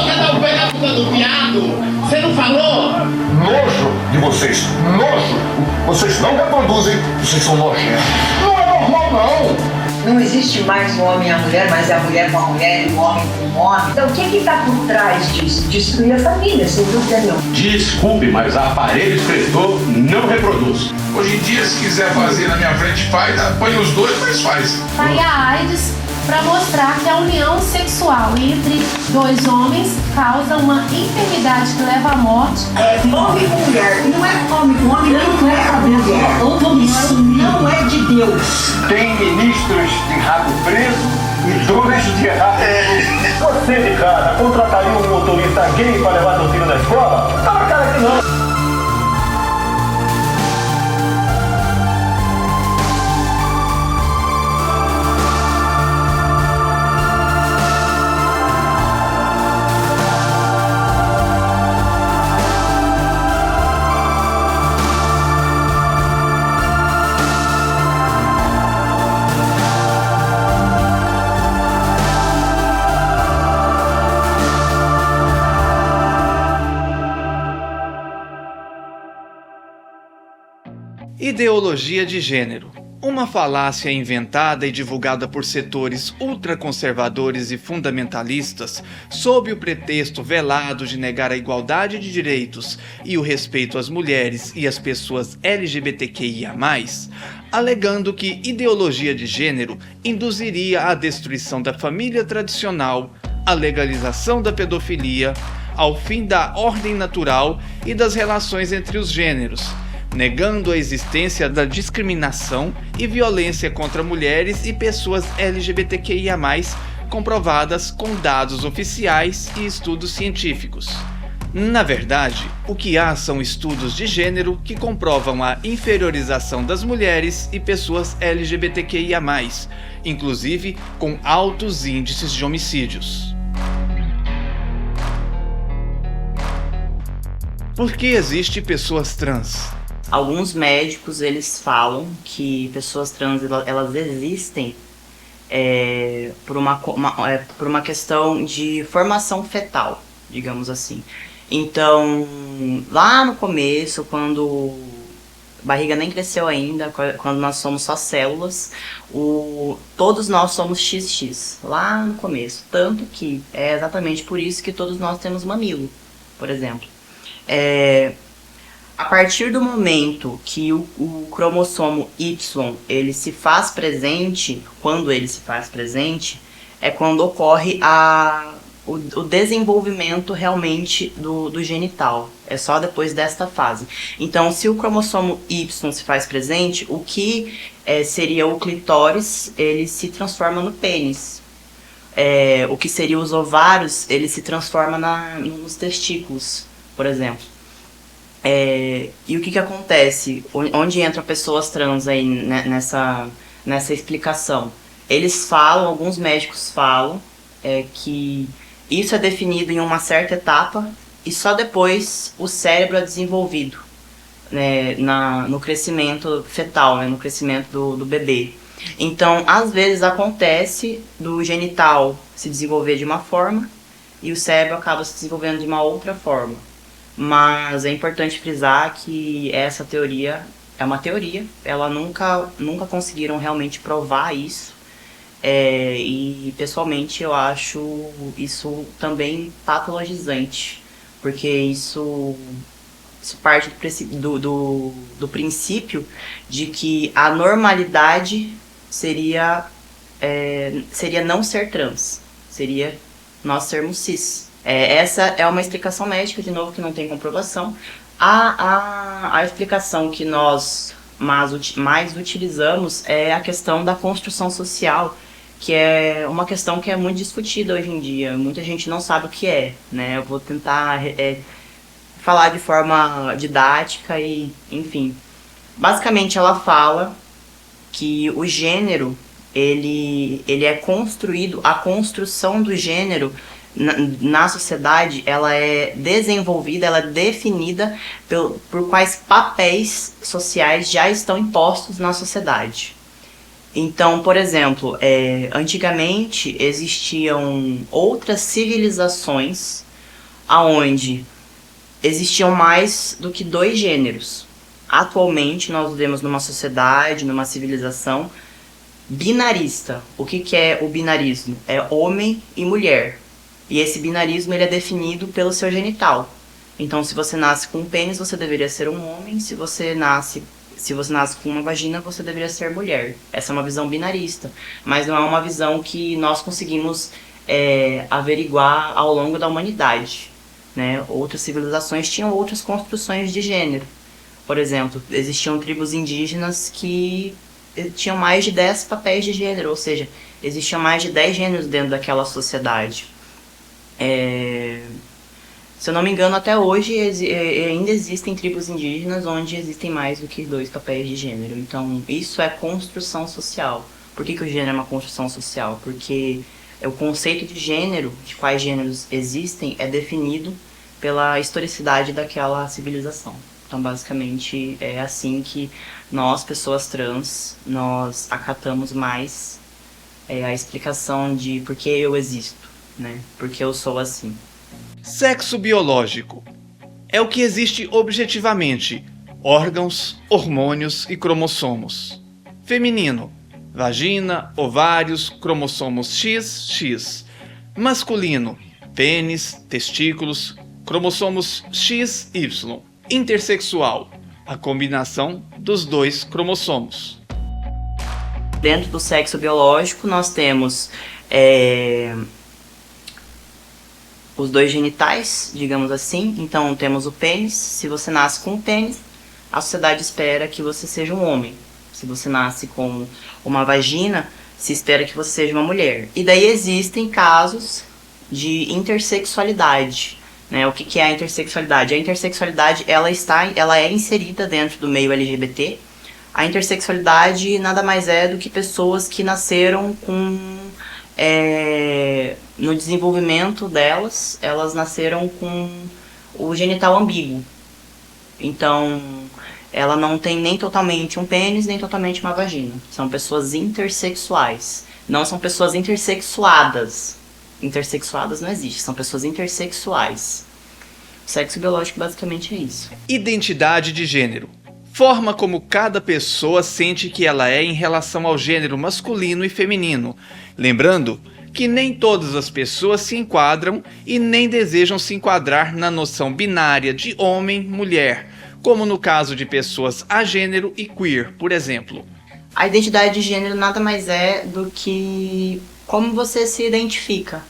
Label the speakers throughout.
Speaker 1: boca da ovelha puta do viado! Você não falou?
Speaker 2: Nojo de vocês, nojo! Vocês não reproduzem, vocês são nojentos. Não é normal, não!
Speaker 3: Não existe mais o homem e a mulher, mas é a mulher com a mulher e o homem com o homem. Então o que está por trás disso? Destruir a família, sem dúvida nenhuma.
Speaker 4: Desculpe, mas aparelho excretor não reproduz.
Speaker 5: Hoje em dia, se quiser fazer na minha frente, faz, põe os dois, mas faz.
Speaker 6: Aí a AIDS para mostrar que a união sexual entre dois homens causa uma enfermidade que leva à morte.
Speaker 3: É homem com mulher, não é homem com homem, não é cabelo. Isso não é de Deus.
Speaker 2: Tem ministros de rabo preso e dois de rabo. Você de casa contrataria um motorista gay para levar seu filho na escola? Tá na cara que não.
Speaker 7: Ideologia de gênero. Uma falácia inventada e divulgada por setores ultraconservadores e fundamentalistas sob o pretexto velado de negar a igualdade de direitos e o respeito às mulheres e às pessoas LGBTQIA+, alegando que ideologia de gênero induziria à destruição da família tradicional, à legalização da pedofilia, ao fim da ordem natural e das relações entre os gêneros, negando a existência da discriminação e violência contra mulheres e pessoas LGBTQIA+, comprovadas com dados oficiais e estudos científicos. Na verdade, o que há são estudos de gênero que comprovam a inferiorização das mulheres e pessoas LGBTQIA+, inclusive com altos índices de homicídios. Por que existem pessoas trans?
Speaker 8: Alguns médicos, eles falam que pessoas trans, elas existem por uma questão de formação fetal, digamos assim. Então, lá no começo, quando a barriga nem cresceu ainda, quando nós somos só células, todos nós somos XX, lá no começo. Tanto que é exatamente por isso que todos nós temos mamilo, por exemplo. A partir do momento que o cromossomo Y ele se faz presente, quando ele se faz presente, é quando ocorre o desenvolvimento realmente do genital. É só depois desta fase. Então, se o cromossomo Y se faz presente, o que seria o clitóris, ele se transforma no pênis. O que seria os ovários, ele se transforma nos testículos, por exemplo. E o que acontece? Onde entram pessoas trans aí nessa explicação? Eles falam, alguns médicos falam, que isso é definido em uma certa etapa e só depois o cérebro é desenvolvido, né, no crescimento fetal, né, no crescimento do bebê. Então, às vezes acontece do genital se desenvolver de uma forma e o cérebro acaba se desenvolvendo de uma outra forma. Mas é importante frisar que essa teoria é uma teoria, ela nunca conseguiram realmente provar isso. E pessoalmente eu acho isso também patologizante, porque isso parte do princípio de que a normalidade seria não ser trans, seria nós sermos cis. Essa é uma explicação médica, de novo, que não tem comprovação. A explicação que nós mais utilizamos é a questão da construção social, que é uma questão que é muito discutida hoje em dia. Muita gente não sabe o que é, né? Eu vou tentar falar de forma didática e, enfim. Basicamente, ela fala que o gênero, ele é construído, a construção do gênero na sociedade, ela é desenvolvida, ela é definida por quais papéis sociais já estão impostos na sociedade. Então, por exemplo, antigamente existiam outras civilizações aonde existiam mais do que 2 gêneros. Atualmente nós vivemos numa sociedade, numa civilização binarista. O que é o binarismo? É homem e mulher. E esse binarismo ele é definido pelo seu genital. Então, se você nasce com um pênis, você deveria ser um homem. Se você nasce com uma vagina, você deveria ser mulher. Essa é uma visão binarista. Mas não é uma visão que nós conseguimos averiguar ao longo da humanidade, né? Outras civilizações tinham outras construções de gênero. Por exemplo, existiam tribos indígenas que tinham mais de 10 papéis de gênero, ou seja, existiam mais de 10 gêneros dentro daquela sociedade. Se eu não me engano, até hoje ainda existem tribos indígenas onde existem mais do que 2 papéis de gênero. Então, isso é construção social. Por que o gênero é uma construção social? Porque o conceito de gênero, de quais gêneros existem, é definido pela historicidade daquela civilização. Então, basicamente, é assim que nós, pessoas trans, nós acatamos mais a explicação de por que eu existo, né? Por que eu sou assim.
Speaker 7: Sexo biológico é o que existe objetivamente: órgãos, hormônios e cromossomos. Feminino: vagina, ovários, cromossomos X, X. Masculino: pênis, testículos, cromossomos X, Y. Intersexual: a combinação dos 2 cromossomos.
Speaker 8: Dentro do sexo biológico, nós temos os 2 genitais, digamos assim. Então, temos o pênis. Se você nasce com um pênis, a sociedade espera que você seja um homem. Se você nasce com uma vagina, se espera que você seja uma mulher. E daí existem casos de intersexualidade, né? O que é a intersexualidade? A intersexualidade ela é inserida dentro do meio LGBT. A intersexualidade nada mais é do que pessoas que nasceram com... no desenvolvimento delas, elas nasceram com o genital ambíguo. Então, ela não tem nem totalmente um pênis, nem totalmente uma vagina. São pessoas intersexuais. Não são pessoas intersexuadas. Intersexuadas não existe, são pessoas intersexuais. O sexo biológico basicamente é isso.
Speaker 7: Identidade de gênero: forma como cada pessoa sente que ela é em relação ao gênero masculino e feminino. Lembrando que nem todas as pessoas se enquadram e nem desejam se enquadrar na noção binária de homem-mulher, como no caso de pessoas agênero e queer, por exemplo.
Speaker 8: A identidade de gênero nada mais é do que como você se identifica.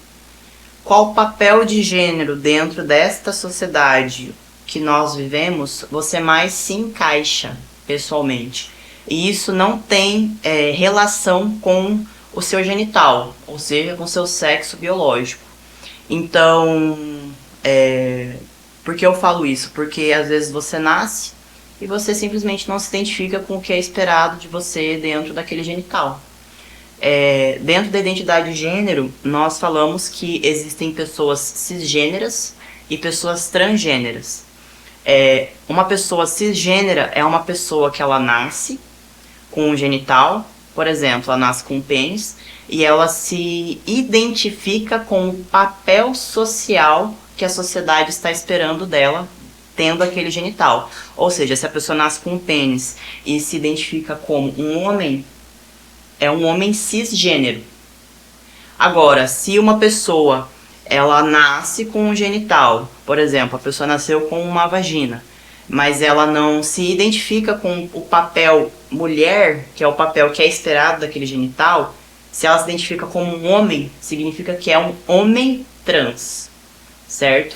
Speaker 8: Qual papel de gênero dentro desta sociedade que nós vivemos você mais se encaixa pessoalmente. E isso não tem relação com o seu genital, ou seja, com o seu sexo biológico. Então, por que eu falo isso? Porque às vezes você nasce e você simplesmente não se identifica com o que é esperado de você dentro daquele genital. Dentro da identidade de gênero, nós falamos que existem pessoas cisgêneras e pessoas transgêneras. Uma pessoa cisgênera é uma pessoa que ela nasce com um genital, por exemplo, ela nasce com um pênis, e ela se identifica com o papel social que a sociedade está esperando dela, tendo aquele genital. Ou seja, se a pessoa nasce com um pênis e se identifica como um homem, é um homem cisgênero. Agora, se uma pessoa ela nasce com um genital, por exemplo, a pessoa nasceu com uma vagina, mas ela não se identifica com o papel mulher, que é o papel que é esperado daquele genital, se ela se identifica como um homem, significa que é um homem trans, certo?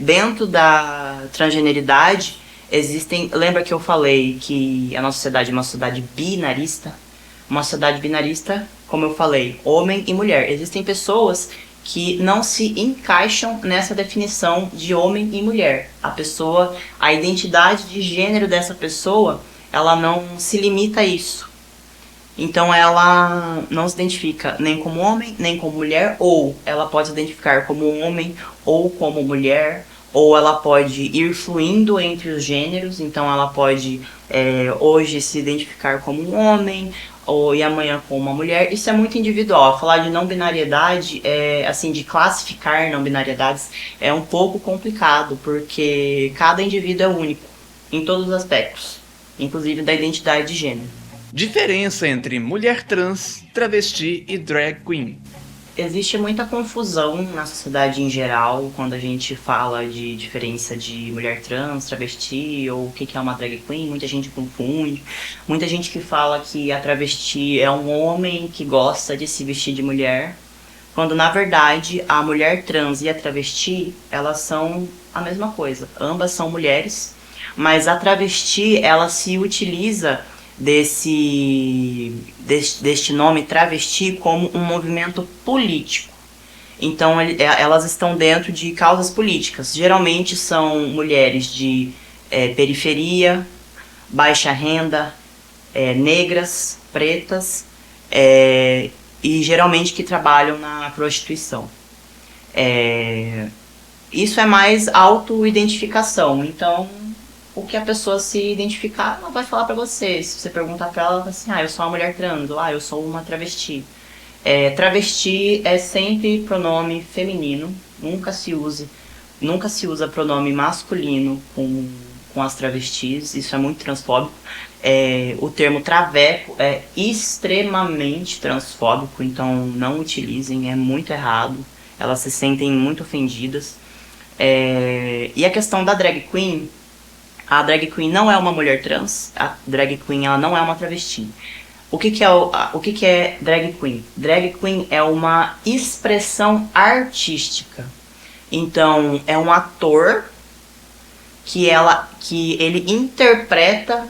Speaker 8: Dentro da transgeneridade, lembra que eu falei que a nossa sociedade é uma sociedade binarista? Uma sociedade binarista, como eu falei, homem e mulher. Existem pessoas que não se encaixam nessa definição de homem e mulher. A identidade de gênero dessa pessoa, ela não se limita a isso. Então ela não se identifica nem como homem, nem como mulher, ou ela pode se identificar como homem ou como mulher, ou ela pode ir fluindo entre os gêneros. Então ela pode hoje se identificar como um homem, e amanhã com uma mulher, isso é muito individual. Falar de não binariedade, assim, de classificar não binariedades, é um pouco complicado, porque cada indivíduo é único, em todos os aspectos, inclusive da identidade de gênero.
Speaker 7: Diferença entre mulher trans, travesti e drag queen.
Speaker 8: Existe muita confusão na sociedade em geral quando a gente fala de diferença de mulher trans, travesti ou o que é uma drag queen. Muita gente confunde. Muita gente que fala que a travesti é um homem que gosta de se vestir de mulher, quando na verdade a mulher trans e a travesti, elas são a mesma coisa. Ambas são mulheres, mas a travesti, ela se utiliza deste nome travesti como um movimento político. Então elas estão dentro de causas políticas. Geralmente são mulheres de periferia, baixa renda, negras, pretas e geralmente que trabalham na prostituição. Isso é mais auto-identificação. Então o que a pessoa se identificar, ela vai falar pra você. Se você perguntar pra ela, ela fala assim, eu sou uma mulher trans, ou eu sou uma travesti. Travesti é sempre pronome feminino, nunca se usa pronome masculino com as travestis, isso é muito transfóbico. O termo traveco é extremamente transfóbico, então não utilizem, é muito errado, elas se sentem muito ofendidas. E a questão da drag queen, a drag queen não é uma mulher trans, a drag queen ela não é uma travesti. O que é drag queen? Drag queen é uma expressão artística. Então, é um ator que ele interpreta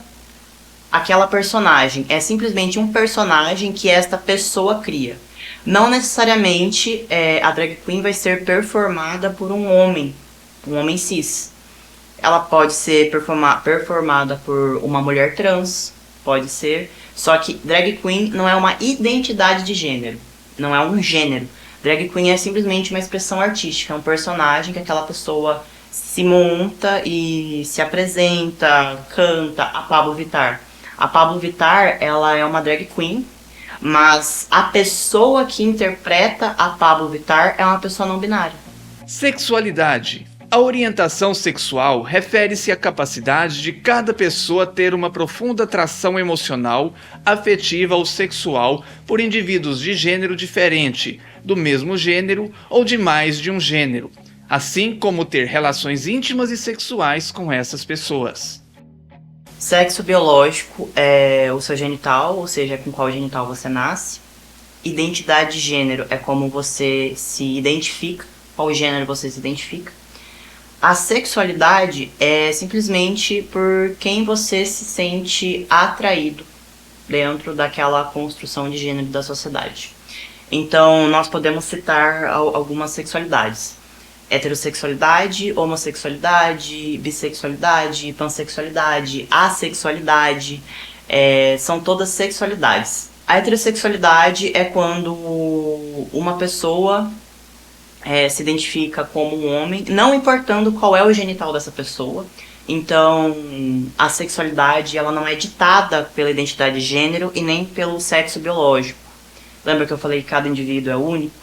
Speaker 8: aquela personagem. É simplesmente um personagem que esta pessoa cria. Não necessariamente a drag queen vai ser performada por um homem cis. Ela pode ser performada por uma mulher trans, pode ser. Só que drag queen não é uma identidade de gênero, não é um gênero. Drag queen é simplesmente uma expressão artística, é um personagem que aquela pessoa se monta e se apresenta, canta. A Pablo Vittar. A Pablo Vittar, ela é uma drag queen, mas a pessoa que interpreta a Pablo Vittar é uma pessoa não binária.
Speaker 7: Sexualidade. A orientação sexual refere-se à capacidade de cada pessoa ter uma profunda atração emocional, afetiva ou sexual por indivíduos de gênero diferente, do mesmo gênero ou de mais de um gênero, assim como ter relações íntimas e sexuais com essas pessoas.
Speaker 8: Sexo biológico é o seu genital, ou seja, com qual genital você nasce. Identidade de gênero é como você se identifica, qual gênero você se identifica. A sexualidade é simplesmente por quem você se sente atraído dentro daquela construção de gênero da sociedade. Então, nós podemos citar algumas sexualidades. Heterossexualidade, homossexualidade, bissexualidade, pansexualidade, assexualidade, são todas sexualidades. A heterossexualidade é quando uma pessoa se identifica como um homem, não importando qual é o genital dessa pessoa. Então, a sexualidade ela não é ditada pela identidade de gênero e nem pelo sexo biológico. Lembra que eu falei que cada indivíduo é único?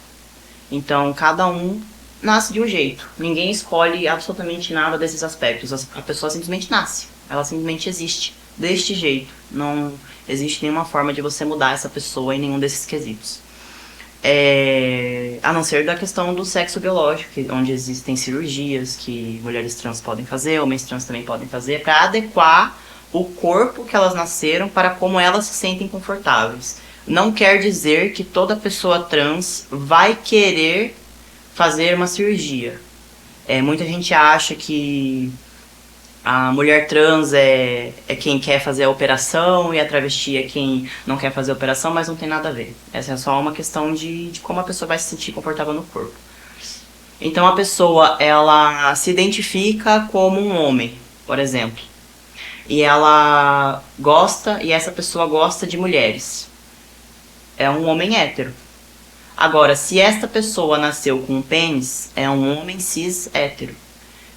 Speaker 8: Então, cada um nasce de um jeito. Ninguém escolhe absolutamente nada desses aspectos. A pessoa simplesmente nasce. Ela simplesmente existe deste jeito. Não existe nenhuma forma de você mudar essa pessoa em nenhum desses quesitos. A não ser da questão do sexo biológico, onde existem cirurgias que mulheres trans podem fazer, homens trans também podem fazer, para adequar o corpo que elas nasceram para como elas se sentem confortáveis. Não quer dizer que toda pessoa trans vai querer fazer uma cirurgia. Muita gente acha que a mulher trans é quem quer fazer a operação e a travesti é quem não quer fazer a operação, mas não tem nada a ver. Essa é só uma questão de como a pessoa vai se sentir confortável no corpo. Então a pessoa, ela se identifica como um homem, por exemplo. E ela gosta, e essa pessoa gosta de mulheres. É um homem hétero. Agora, se esta pessoa nasceu com um pênis, é um homem cis hétero.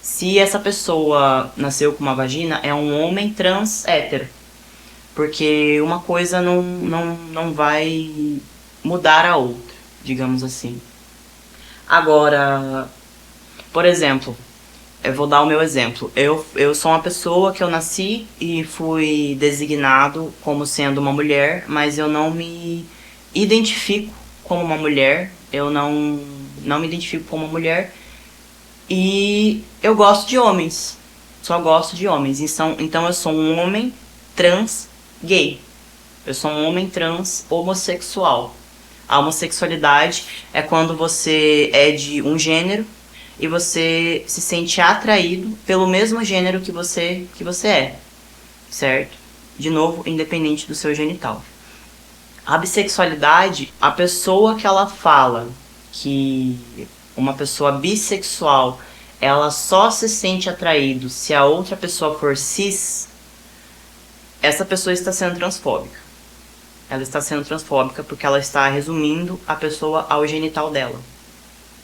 Speaker 8: Se essa pessoa nasceu com uma vagina, é um homem trans hétero. porque uma coisa não vai mudar a outra, digamos assim. Agora, por exemplo, eu vou dar o meu exemplo. Eu sou uma pessoa que eu nasci e fui designado como sendo uma mulher, mas eu não me identifico como uma mulher, eu não me identifico como uma mulher e eu gosto de homens, só gosto de homens. Então eu sou um homem trans gay, eu sou um homem trans homossexual. A homossexualidade é quando você é de um gênero e você se sente atraído pelo mesmo gênero que você é, certo? De novo, independente do seu genital. A bissexualidade, a pessoa que ela fala que uma pessoa bissexual, ela só se sente atraído se a outra pessoa for cis, essa pessoa está sendo transfóbica. Ela está sendo transfóbica porque ela está resumindo a pessoa ao genital dela.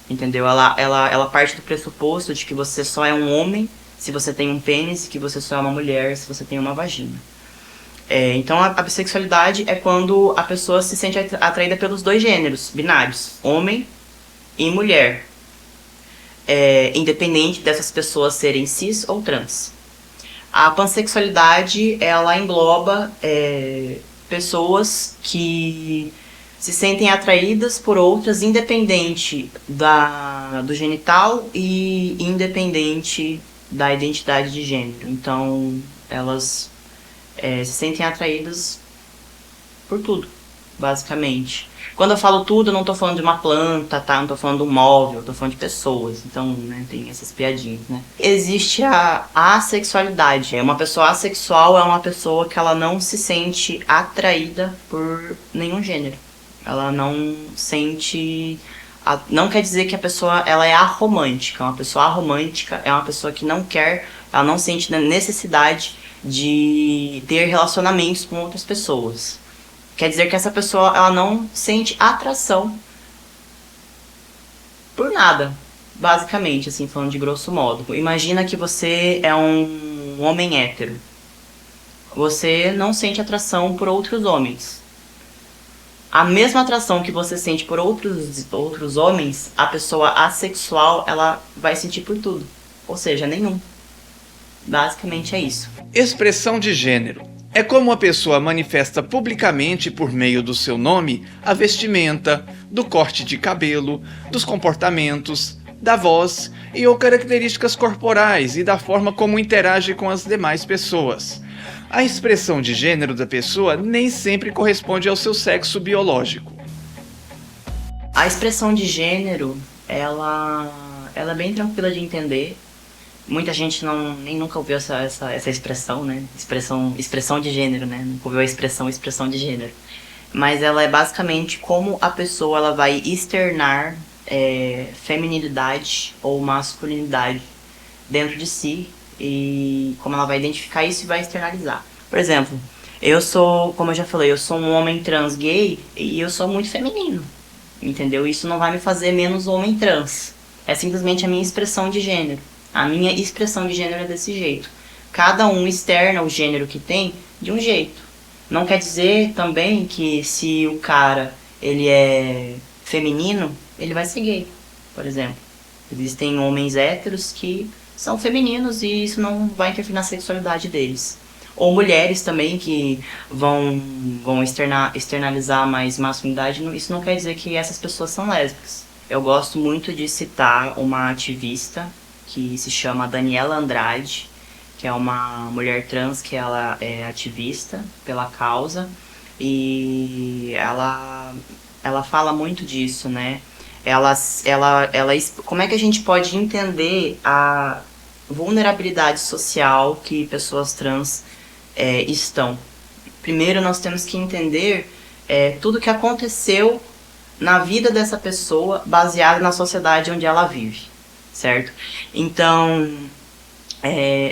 Speaker 8: Entendeu? Ela parte do pressuposto de que você só é um homem se você tem um pênis e que você só é uma mulher se você tem uma vagina. Então a bissexualidade é quando a pessoa se sente atraída pelos dois gêneros binários, homem e mulher. Independente dessas pessoas serem cis ou trans. A pansexualidade, ela engloba pessoas que se sentem atraídas por outras, independente do genital e independente da identidade de gênero. Então, elas se sentem atraídas por tudo, basicamente. Quando eu falo tudo, eu não tô falando de uma planta, tá? Não tô falando de um móvel, eu tô falando de pessoas. Então, né, tem essas piadinhas, né? Existe a assexualidade. Uma pessoa assexual é uma pessoa que ela não se sente atraída por nenhum gênero. Ela não sente... Não quer dizer que a pessoa ela é aromântica. Uma pessoa aromântica é uma pessoa que não quer, ela não sente necessidade de ter relacionamentos com outras pessoas. Quer dizer que essa pessoa ela não sente atração por nada, basicamente, assim, falando de grosso modo. Imagina que você é um homem hétero. Você não sente atração por outros homens. A mesma atração que você sente por outros homens, a pessoa assexual, ela vai sentir por tudo. Ou seja, nenhum. Basicamente é isso.
Speaker 7: Expressão de gênero. É como a pessoa manifesta publicamente por meio do seu nome, a vestimenta, do corte de cabelo, dos comportamentos, da voz e ou características corporais e da forma como interage com as demais pessoas. A expressão de gênero da pessoa nem sempre corresponde ao seu sexo biológico.
Speaker 8: A expressão de gênero, ela é bem tranquila de entender. Muita gente nem nunca ouviu essa expressão, né? Expressão de gênero, né? Nunca ouviu a expressão de gênero. Mas ela é basicamente como a pessoa ela vai externar feminilidade ou masculinidade dentro de si e como ela vai identificar isso e vai externalizar. Por exemplo, eu sou, como eu já falei, eu sou um homem trans gay e eu sou muito feminino, entendeu? Isso não vai me fazer menos homem trans. É simplesmente a minha expressão de gênero. A minha expressão de gênero é desse jeito. Cada um externa o gênero que tem de um jeito. Não quer dizer também que se o cara ele é feminino, ele vai ser gay, por exemplo. Existem homens héteros que são femininos e isso não vai interferir na sexualidade deles. Ou mulheres também que vão externalizar mais masculinidade. Isso não quer dizer que essas pessoas são lésbicas. Eu gosto muito de citar uma ativista que se chama Daniela Andrade, que é uma mulher trans que ela é ativista pela causa e ela fala muito disso, né? Como é que a gente pode entender a vulnerabilidade social que pessoas trans estão? Primeiro nós temos que entender tudo que aconteceu na vida dessa pessoa baseado na sociedade onde ela vive, certo? Então,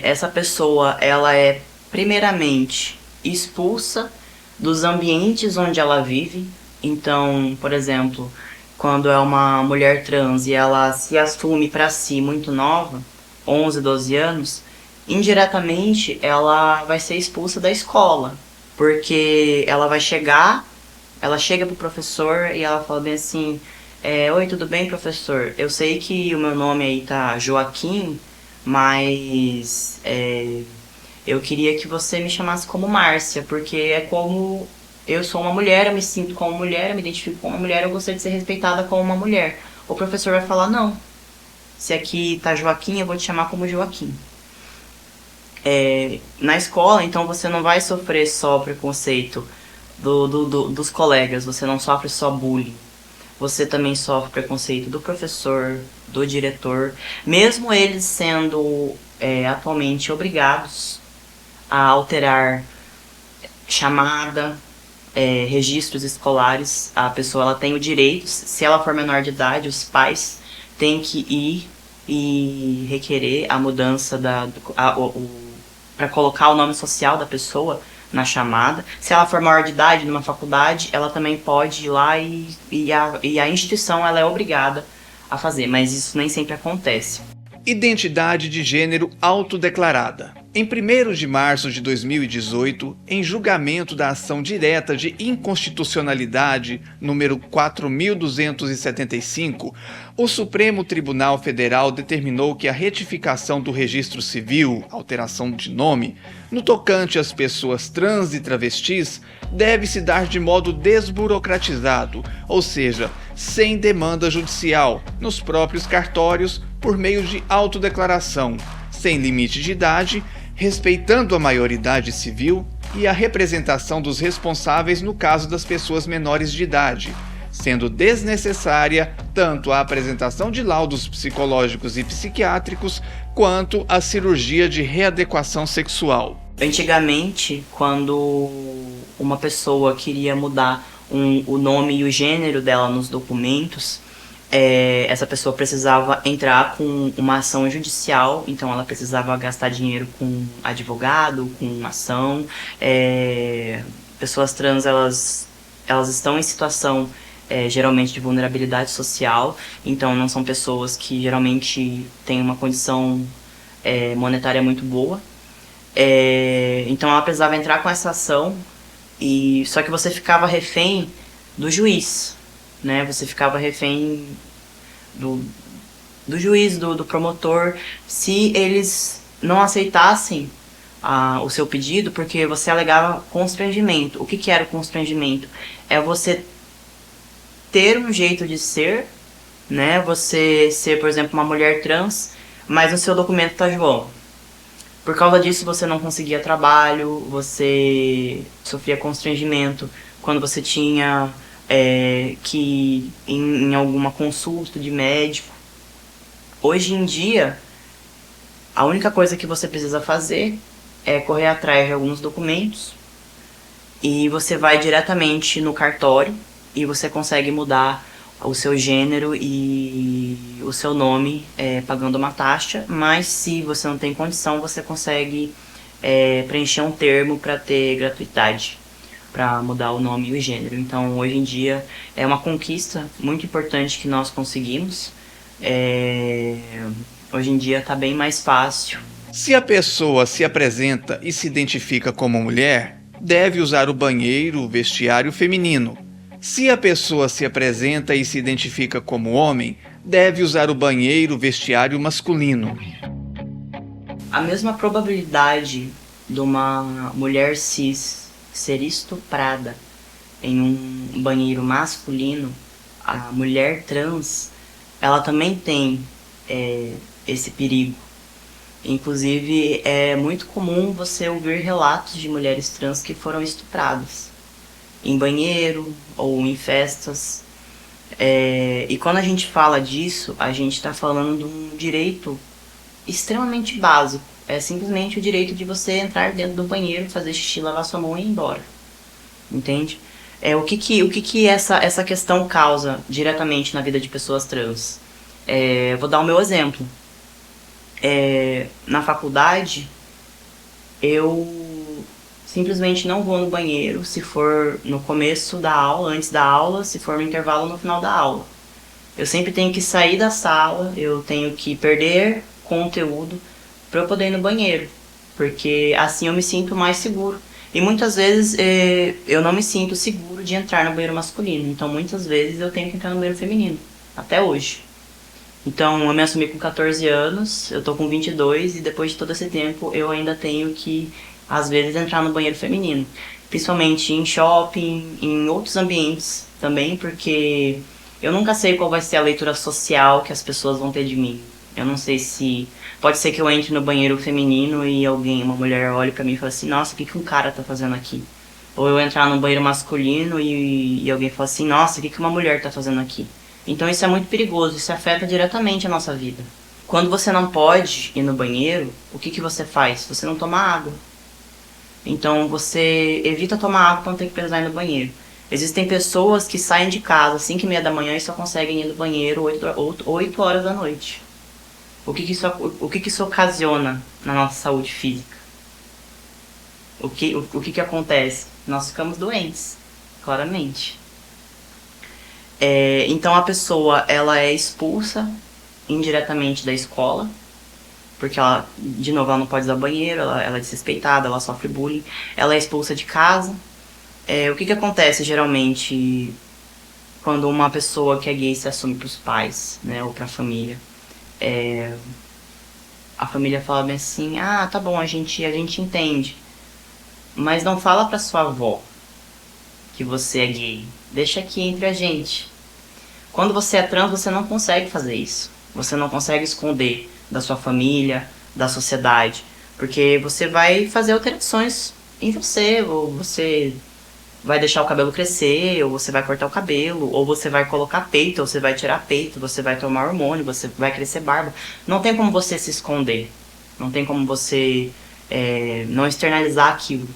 Speaker 8: essa pessoa, ela é primeiramente expulsa dos ambientes onde ela vive. Então, por exemplo, quando é uma mulher trans e ela se assume para si muito nova, 11, 12 anos, indiretamente ela vai ser expulsa da escola. Porque ela chega pro professor e ela fala bem assim, oi, tudo bem, professor? Eu sei que o meu nome aí tá Joaquim, mas eu queria que você me chamasse como Márcia, porque é como eu sou uma mulher, eu me sinto como mulher, eu me identifico como uma mulher, eu gostaria de ser respeitada como uma mulher. O professor vai falar, não, se aqui tá Joaquim, eu vou te chamar como Joaquim. Na escola, então, você não vai sofrer só preconceito dos colegas, você não sofre só bullying. Você também sofre preconceito do professor, do diretor, mesmo eles sendo atualmente obrigados a alterar chamada, registros escolares. A pessoa ela tem o direito, se ela for menor de idade, os pais têm que ir e requerer a mudança para colocar o nome social da pessoa na chamada. Se ela for maior de idade numa faculdade, ela também pode ir lá e a instituição ela é obrigada a fazer, mas isso nem sempre acontece.
Speaker 7: Identidade de gênero autodeclarada. Em 1º de março de 2018, em julgamento da ação direta de inconstitucionalidade número 4.275, o Supremo Tribunal Federal determinou que a retificação do registro civil, alteração de nome, no tocante às pessoas trans e travestis, deve se dar de modo desburocratizado, ou seja, sem demanda judicial, nos próprios cartórios, por meio de autodeclaração, sem limite de idade, respeitando a maioridade civil e a representação dos responsáveis no caso das pessoas menores de idade, sendo desnecessária tanto a apresentação de laudos psicológicos e psiquiátricos quanto a cirurgia de readequação sexual.
Speaker 8: Antigamente, quando uma pessoa queria mudar o nome e o gênero dela nos documentos, essa pessoa precisava entrar com uma ação judicial, então ela precisava gastar dinheiro com advogado, com ação. Pessoas trans, elas estão em situação geralmente de vulnerabilidade social, então não são pessoas que geralmente têm uma condição monetária muito boa. Então ela precisava entrar com essa ação, só que você ficava refém do juiz, né? Você ficava refém do juiz, do promotor, se eles não aceitassem o seu pedido, porque você alegava constrangimento. O que era o constrangimento? É você ter um jeito de ser, né? Você ser, por exemplo, uma mulher trans, mas no seu documento tá João. Por causa disso você não conseguia trabalho, você sofria constrangimento quando você tinha que em alguma consulta de médico. Hoje em dia, a única coisa que você precisa fazer é correr atrás de alguns documentos e você vai diretamente no cartório e você consegue mudar o seu gênero e o seu nome pagando uma taxa, mas se você não tem condição, você consegue preencher um termo para ter gratuidade, para mudar o nome e o gênero. Então, hoje em dia, é uma conquista muito importante que nós conseguimos. Hoje em dia está bem mais fácil.
Speaker 7: Se a pessoa se apresenta e se identifica como mulher, deve usar o banheiro, vestiário feminino. Se a pessoa se apresenta e se identifica como homem, deve usar o banheiro, vestiário masculino.
Speaker 8: A mesma probabilidade de uma mulher cis ser estuprada em um banheiro masculino, a mulher trans, ela também tem esse perigo. Inclusive, é muito comum você ouvir relatos de mulheres trans que foram estupradas em banheiro ou em festas. E quando a gente fala disso, a gente está falando de um direito extremamente básico. É simplesmente o direito de você entrar dentro do banheiro, fazer xixi, lavar sua mão e ir embora. Entende? O que essa questão causa diretamente na vida de pessoas trans? Vou dar o meu exemplo. Na faculdade, eu simplesmente não vou no banheiro se for no começo da aula, antes da aula, se for no intervalo, no final da aula. Eu sempre tenho que sair da sala, eu tenho que perder conteúdo para eu poder ir no banheiro, porque assim eu me sinto mais seguro. E muitas vezes eu não me sinto seguro de entrar no banheiro masculino. Então muitas vezes eu tenho que entrar no banheiro feminino, até hoje. Então eu me assumi com 14 anos, eu tô com 22 e depois de todo esse tempo eu ainda tenho que, às vezes, entrar no banheiro feminino. Principalmente em shopping, em outros ambientes também, porque eu nunca sei qual vai ser a leitura social que as pessoas vão ter de mim. Eu não sei se... Pode ser que eu entre no banheiro feminino e uma mulher olhe pra mim e fale assim, nossa, o que um cara tá fazendo aqui? Ou eu entrar no banheiro masculino e alguém fala assim, nossa, o que uma mulher tá fazendo aqui? Então isso é muito perigoso, isso afeta diretamente a nossa vida. Quando você não pode ir no banheiro, o que você faz? Você não toma água. Então você evita tomar água quando tem que precisar ir no banheiro. Existem pessoas que saem de casa às 5h30 da manhã e só conseguem ir no banheiro 8 horas da noite. O que isso ocasiona na nossa saúde física? O que acontece? Nós ficamos doentes, claramente. Então a pessoa ela é expulsa indiretamente da escola, porque ela, de novo, ela não pode usar banheiro, ela é desrespeitada, ela sofre bullying, ela é expulsa de casa. O que acontece geralmente quando uma pessoa que é gay se assume para os pais, né, ou para a família? A família fala bem assim, ah, tá bom, a gente entende, mas não fala pra sua avó que você é gay, deixa aqui entre a gente. Quando você é trans, você não consegue fazer isso, você não consegue esconder da sua família, da sociedade, porque você vai fazer alterações em você, ou você vai deixar o cabelo crescer, ou você vai cortar o cabelo, ou você vai colocar peito, ou você vai tirar peito, você vai tomar hormônio, você vai crescer barba. Não tem como você se esconder, não tem como você não externalizar aquilo,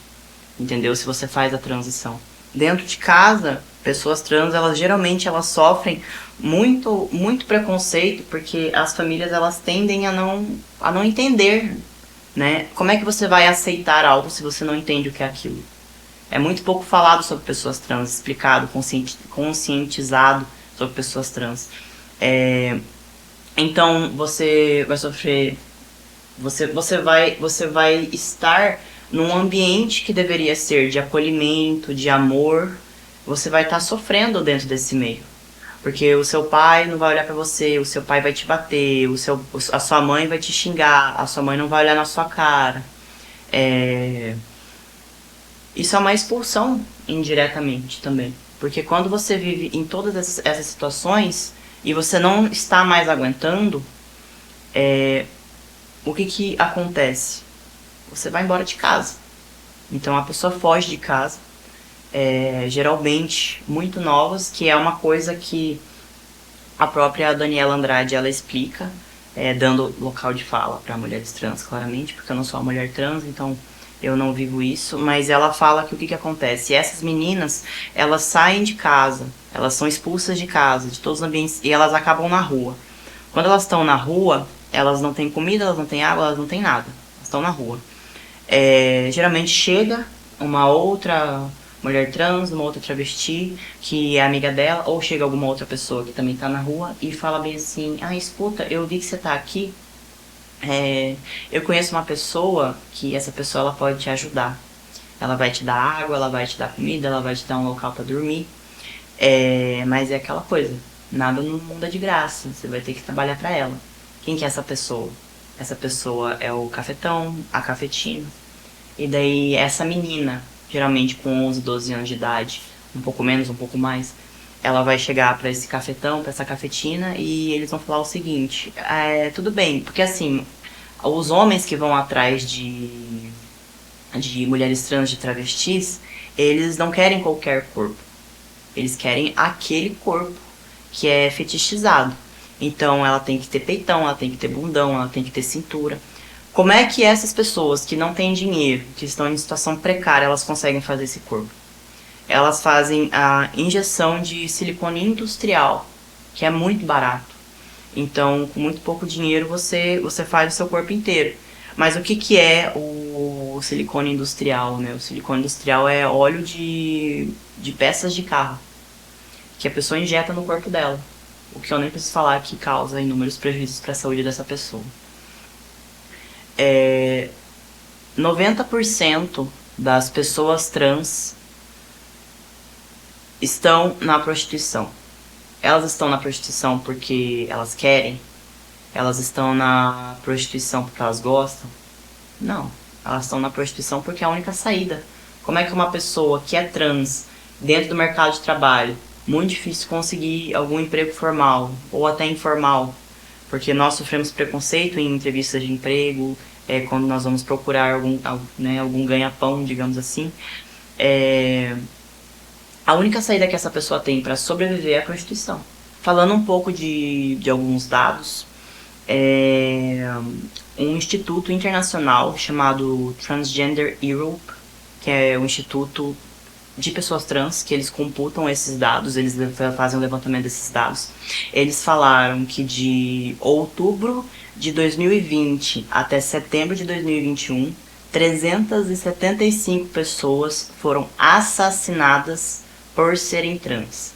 Speaker 8: entendeu? Se você faz a transição. Dentro de casa, pessoas trans, geralmente elas sofrem muito preconceito, porque as famílias elas tendem a não entender, né? Como é que você vai aceitar algo se você não entende o que é aquilo? É muito pouco falado sobre pessoas trans, explicado, conscientizado sobre pessoas trans. Então você vai sofrer, você vai estar num ambiente que deveria ser de acolhimento, de amor. Você vai estar sofrendo dentro desse meio, porque o seu pai não vai olhar pra você, o seu pai vai te bater, a sua mãe vai te xingar, a sua mãe não vai olhar na sua cara. Isso é uma expulsão indiretamente também. Porque quando você vive em todas essas situações e você não está mais aguentando, o que acontece? Você vai embora de casa. Então a pessoa foge de casa, geralmente muito novas, que é uma coisa que a própria Daniela Andrade ela explica, dando local de fala para mulheres trans, claramente, porque eu não sou uma mulher trans, então eu não vivo isso, mas ela fala que o que acontece? Essas meninas, elas saem de casa, elas são expulsas de casa, de todos os ambientes, e elas acabam na rua. Quando elas estão na rua, elas não têm comida, elas não têm água, elas não têm nada. Elas estão na rua. Geralmente chega uma outra mulher trans, uma outra travesti, que é amiga dela, ou chega alguma outra pessoa que também tá na rua e fala bem assim, ah, escuta, eu vi que você tá aqui, eu conheço uma pessoa que essa pessoa ela pode te ajudar. Ela vai te dar água, ela vai te dar comida, ela vai te dar um local para dormir. Mas é aquela coisa, nada no mundo é de graça, você vai ter que trabalhar para ela. Quem que é essa pessoa? Essa pessoa é o cafetão, a cafetina. E daí essa menina, geralmente com 11, 12 anos de idade, um pouco menos, um pouco mais, ela vai chegar para esse cafetão, para essa cafetina, e eles vão falar o seguinte, tudo bem, porque assim, os homens que vão atrás de mulheres trans, de travestis, eles não querem qualquer corpo. Eles querem aquele corpo que é fetichizado. Então ela tem que ter peitão, ela tem que ter bundão, ela tem que ter cintura. Como é que essas pessoas que não têm dinheiro, que estão em situação precária, elas conseguem fazer esse corpo? Elas fazem a injeção de silicone industrial, que é muito barato. Então, com muito pouco dinheiro, você faz o seu corpo inteiro. Mas o que é o silicone industrial, né? O silicone industrial é óleo de peças de carro, que a pessoa injeta no corpo dela. O que eu nem preciso falar que causa inúmeros prejuízos para a saúde dessa pessoa. 90% das pessoas trans estão na prostituição. Elas estão na prostituição porque elas querem? Elas estão na prostituição porque elas gostam? Não. Elas estão na prostituição porque é a única saída. Como é que uma pessoa que é trans, dentro do mercado de trabalho, muito difícil conseguir algum emprego formal ou até informal, porque nós sofremos preconceito em entrevistas de emprego, quando nós vamos procurar algum ganha-pão, digamos assim. A única saída que essa pessoa tem para sobreviver é a prostituição. Falando um pouco de alguns dados, um instituto internacional chamado Transgender Europe, que é um instituto de pessoas trans, que eles computam esses dados, eles fazem o levantamento desses dados. Eles falaram que de outubro de 2020 até setembro de 2021, 375 pessoas foram assassinadas por serem trans.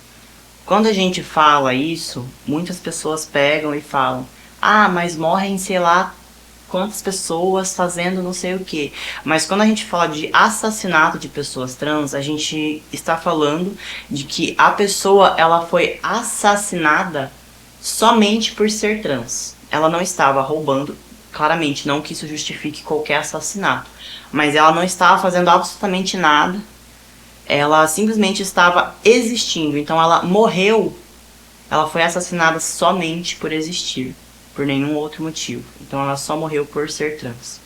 Speaker 8: Quando a gente fala isso, muitas pessoas pegam e falam: ah, mas morrem, sei lá, quantas pessoas fazendo não sei o que. Mas quando a gente fala de assassinato de pessoas trans, a gente está falando de que a pessoa ela foi assassinada somente por ser trans. Ela não estava roubando, claramente, não que isso justifique qualquer assassinato, mas ela não estava fazendo absolutamente nada. Ela simplesmente estava existindo. Então ela morreu, ela foi assassinada somente por existir, por nenhum outro motivo. Então ela só morreu por ser trans.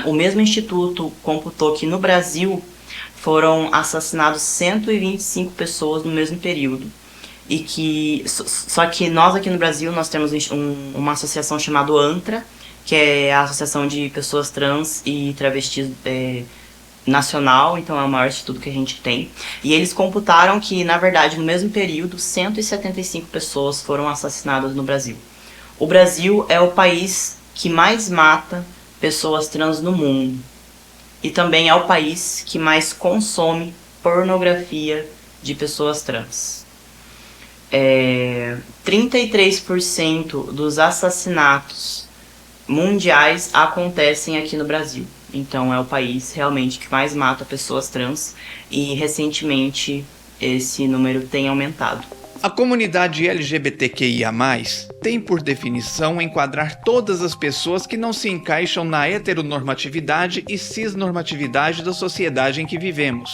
Speaker 8: O mesmo instituto computou que no Brasil foram assassinados 125 pessoas no mesmo período. E que, só que nós aqui no Brasil nós temos uma associação chamada ANTRA, que é a Associação de Pessoas Trans e Travestis nacional, então é o maior instituto que a gente tem. E eles computaram que, na verdade, no mesmo período, 175 pessoas foram assassinadas no Brasil. O Brasil é o país que mais mata pessoas trans no mundo. E também é o país que mais consome pornografia de pessoas trans. 33% dos assassinatos mundiais acontecem aqui no Brasil. Então é o país realmente que mais mata pessoas trans e recentemente esse número tem aumentado.
Speaker 7: A comunidade LGBTQIA+, tem por definição enquadrar todas as pessoas que não se encaixam na heteronormatividade e cisnormatividade da sociedade em que vivemos.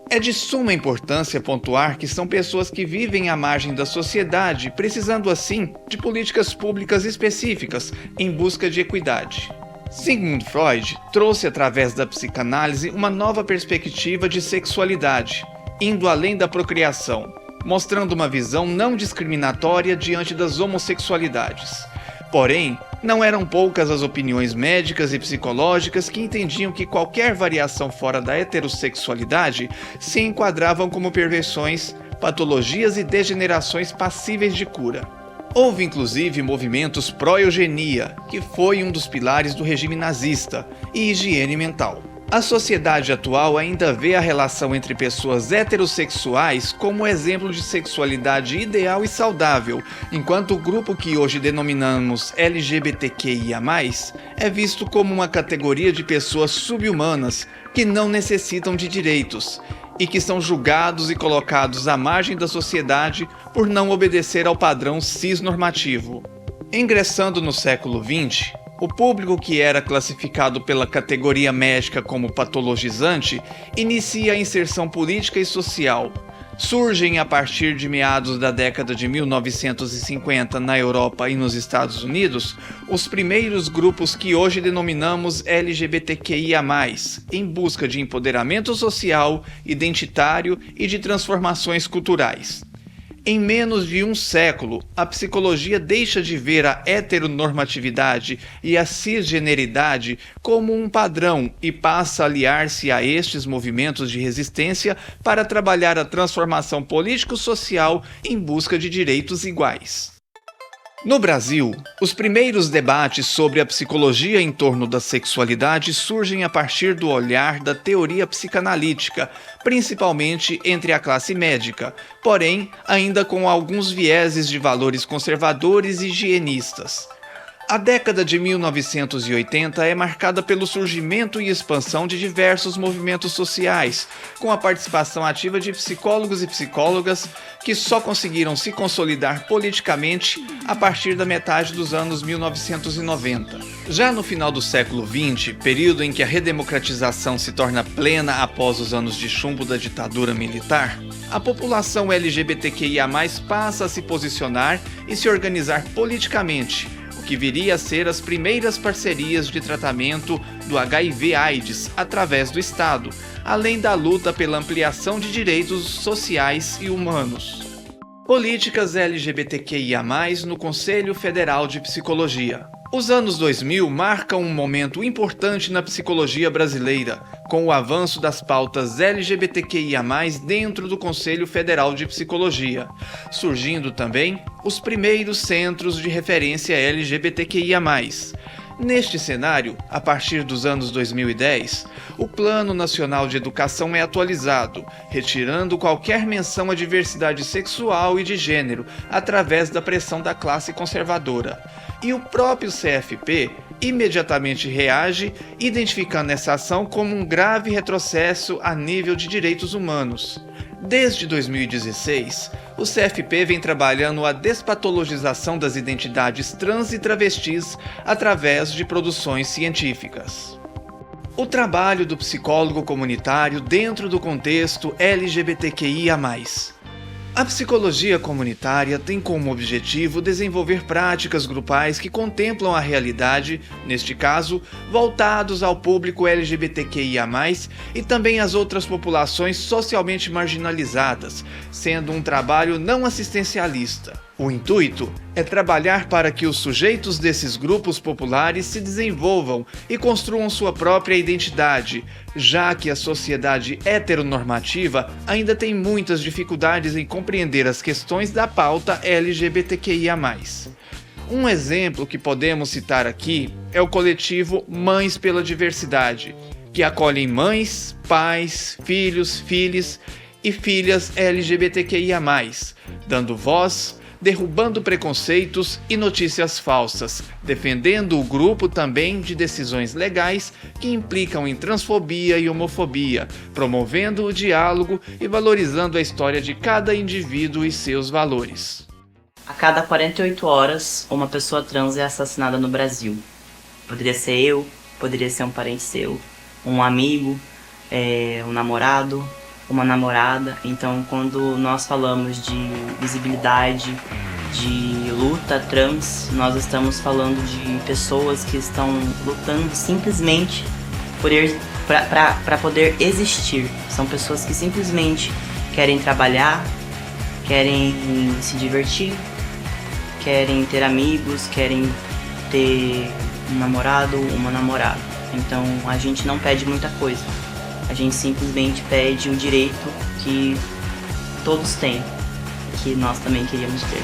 Speaker 7: É de suma importância pontuar que são pessoas que vivem à margem da sociedade, precisando assim de políticas públicas específicas em busca de equidade. Sigmund Freud trouxe através da psicanálise uma nova perspectiva de sexualidade, indo além da procriação, mostrando uma visão não discriminatória diante das homossexualidades. Porém, não eram poucas as opiniões médicas e psicológicas que entendiam que qualquer variação fora da heterossexualidade se enquadravam como perversões, patologias e degenerações passíveis de cura. Houve inclusive movimentos pró-eugenia, que foi um dos pilares do regime nazista, e higiene mental. A sociedade atual ainda vê a relação entre pessoas heterossexuais como exemplo de sexualidade ideal e saudável, enquanto o grupo que hoje denominamos LGBTQIA+, é visto como uma categoria de pessoas sub-humanas que não necessitam de direitos e que são julgados e colocados à margem da sociedade por não obedecer ao padrão cisnormativo. Ingressando no século XX, o público que era classificado pela categoria médica como patologizante inicia a inserção política e social. Surgem a partir de meados da década de 1950 na Europa e nos Estados Unidos os primeiros grupos que hoje denominamos LGBTQIA+, em busca de empoderamento social, identitário e de transformações culturais. Em menos de um século, a psicologia deixa de ver a heteronormatividade e a cisgeneridade como um padrão e passa a aliar-se a estes movimentos de resistência para trabalhar a transformação político-social em busca de direitos iguais. No Brasil, os primeiros debates sobre a psicologia em torno da sexualidade surgem a partir do olhar da teoria psicanalítica, principalmente entre a classe médica, porém ainda com alguns vieses de valores conservadores e higienistas. A década de 1980 é marcada pelo surgimento e expansão de diversos movimentos sociais, com a participação ativa de psicólogos e psicólogas que só conseguiram se consolidar politicamente a partir da metade dos anos 1990. Já no final do século XX, período em que a redemocratização se torna plena após os anos de chumbo da ditadura militar, a população LGBTQIA+ passa a se posicionar e se organizar politicamente, que viria a ser as primeiras parcerias de tratamento do HIV/AIDS através do Estado, além da luta pela ampliação de direitos sociais e humanos. Políticas LGBTQIA+, no Conselho Federal de Psicologia. Os anos 2000 marcam um momento importante na psicologia brasileira, com o avanço das pautas LGBTQIA+, dentro do Conselho Federal de Psicologia, surgindo também os primeiros centros de referência LGBTQIA+. Neste cenário, a partir dos anos 2010, o Plano Nacional de Educação é atualizado, retirando qualquer menção à diversidade sexual e de gênero através da pressão da classe conservadora. E o próprio CFP imediatamente reage, identificando essa ação como um grave retrocesso a nível de direitos humanos. Desde 2016, o CFP vem trabalhando a despatologização das identidades trans e travestis através de produções científicas. O trabalho do psicólogo comunitário dentro do contexto LGBTQIA+. A psicologia comunitária tem como objetivo desenvolver práticas grupais que contemplam a realidade, neste caso, voltados ao público LGBTQIA+, e também às outras populações socialmente marginalizadas, sendo um trabalho não assistencialista. O intuito é trabalhar para que os sujeitos desses grupos populares se desenvolvam e construam sua própria identidade, já que a sociedade heteronormativa ainda tem muitas dificuldades em compreender as questões da pauta LGBTQIA+. Um exemplo que podemos citar aqui é o coletivo Mães pela Diversidade, que acolhem mães, pais, filhos, filhas e filhas LGBTQIA+, dando voz, derrubando preconceitos e notícias falsas, defendendo o grupo também de decisões legais que implicam em transfobia e homofobia, promovendo o diálogo e valorizando a história de cada indivíduo e seus valores.
Speaker 8: A cada 48 horas, uma pessoa trans é assassinada no Brasil. Poderia ser eu, poderia ser um parente seu, um amigo, um namorado, uma namorada. Então, quando nós falamos de visibilidade, de luta trans, nós estamos falando de pessoas que estão lutando simplesmente para poder existir. São pessoas que simplesmente querem trabalhar, querem se divertir, querem ter amigos, querem ter um namorado, uma namorada. Então, a gente não pede muita coisa. A gente simplesmente pede o direito que todos têm, que nós também queríamos ter.